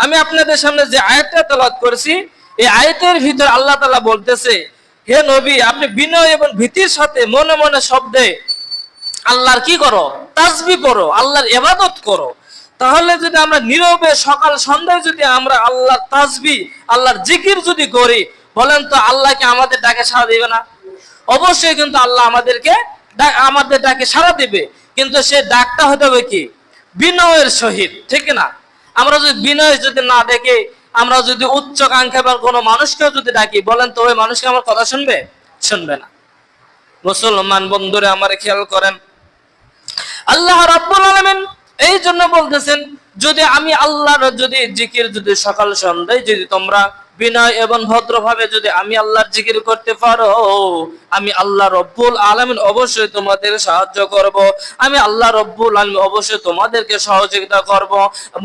আমি আপনাদের সামনে যে আয়াতটা তেলাওয়াত করেছি, এই আয়াতের ভিতর আল্লাহ তাআলা বলতেছে, হে নবী, আপনি বিনয় এবং ভীতির সাথে মনে মনে শব্দে আল্লাহর কি করো? তাসবিহ করো, আল্লাহর ইবাদত করো। তাহলে যদি আমরা নীরবে সকাল সন্ধ্যায় যদি আমরা আল্লাহর তাসবিহ, আল্লাহর জিকির যদি করি, বলেন তো আল্লাহ কি আমাদের ডাকে সাড়া দিবে না? অবশ্যই কিন্তু আল্লাহ আমাদের ডাকে সাড়া দিবে, কিন্তু সে ডাকটা হতে হবে কি? বিনয়ের সহিত, ঠিক না? আমরা যদি বিনয় যদি না দেখে আমরা যদি উচ্চ কাঙ্ক্ষার কোনো মানুষকেও যদি ডাকি, বলেন তো ওই মানুষকে আমার কথা শুনবে? শুনবে না। মুসলমান বন্ধুরা আমার খেয়াল করেন, আল্লাহ রাব্বুল আলামিন এই জন্য বলতেছেন, যদি আমি আল্লাহর যদি জিকির যদি সকাল সন্ধ্যায় যদি তোমরা বিনয় এবং ভদ্রভাবে যদি আমি আল্লাহর জিকির করতে পারো, আমি আল্লাহ রব্বুল আলামিন অবশ্যই তোমাদের সাহায্য করব। আমি আল্লাহ রব্বুল আলামিন অবশ্যই তোমাদেরকে সহযোগিতা করব।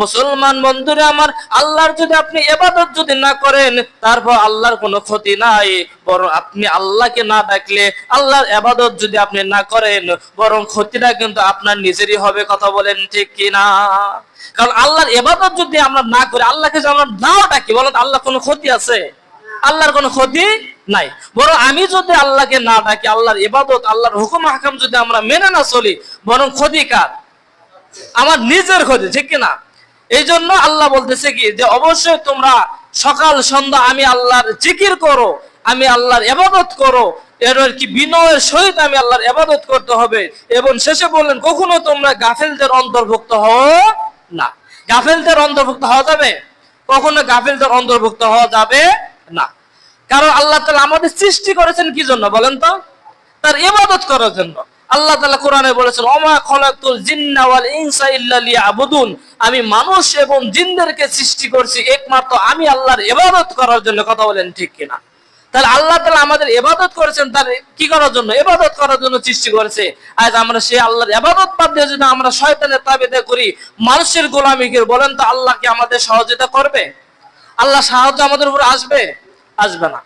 মুসলমান বন্ধুরা আমার, আল্লাহর যদি আপনি ইবাদত যদি না করেন, তারপর আল্লাহর কোনো ক্ষতি নাই, বরং আপনি আল্লাহকে না ডাকলে, আল্লাহর ইবাদত যদি আপনি না করেন, বরং ক্ষতিটা কিন্তু আপনার নিজেরই হবে। কথা বলেন ঠিক কিনা? কারণ আল্লাহর ইবাদত যদি আমরা না করি, আল্লাহকে যদি আমরা নাও ডাকি, বলেন আল্লাহর কোনো ক্ষতি আছে? আল্লাহর কোনো ক্ষতি নাই। বরং আমি যদি আল্লাহকে না ডাকি, আল্লাহর ইবাদত, আল্লাহর হুকুম হাকাম যদি আমরা মেনে না চলি, বরং ক্ষতি কার? আমার নিজের ক্ষতি, ঠিক কিনা? এই জন্য আল্লাহ বলতেছে কি, যে অবশ্যই তোমরা সকাল সন্ধ্যা আমি আল্লাহর জিকির করো, আমি আল্লাহর ইবাদত করো, এর কি বিনয়ের সহিত আমি আল্লাহর ইবাদত করতে হবে। এবং শেষে বললেন, কখনো তোমরা গাফেলদের অন্তর্ভুক্ত হও না। গাফেলদের অন্তর্ভুক্ত হওয়া যাবে? কখনো গাফেলদের অন্তর্ভুক্ত হওয়া যাবে না। কারণ আল্লাহ তাআলা আমাদের সৃষ্টি করেছেন কি জন্য বলেন তো? তার ইবাদত করার জন্য। আল্লাহ তাআলা কোরআনে বলেছেন, ওমা খলাকতুল জিন্না ওয়াল ইনসা ইল্লা লিয়াবুদুন, আমি মানুষ এবং জিনদেরকে সৃষ্টি করছি একমাত্র আমি আল্লাহর ইবাদত করার জন্য। কথা বলেন ঠিক কিনা? তাহলে আল্লাহ তাআলা আমাদের ইবাদত করেছেন তার কি করার জন্য? ইবাদত করার জন্য সৃষ্টি করেছে। আজ আমরা সেই আল্লাহর ইবাদত বাদ দিয়ে যদি আমরা শয়তানের তাবেদা করি, মানুষের গোলামি করি, বলেন তো আল্লাহ কি আমাদের সহযোগিতা করবে? আল্লাহ সাহায্য আমাদের উপর আসবে? আসবে না।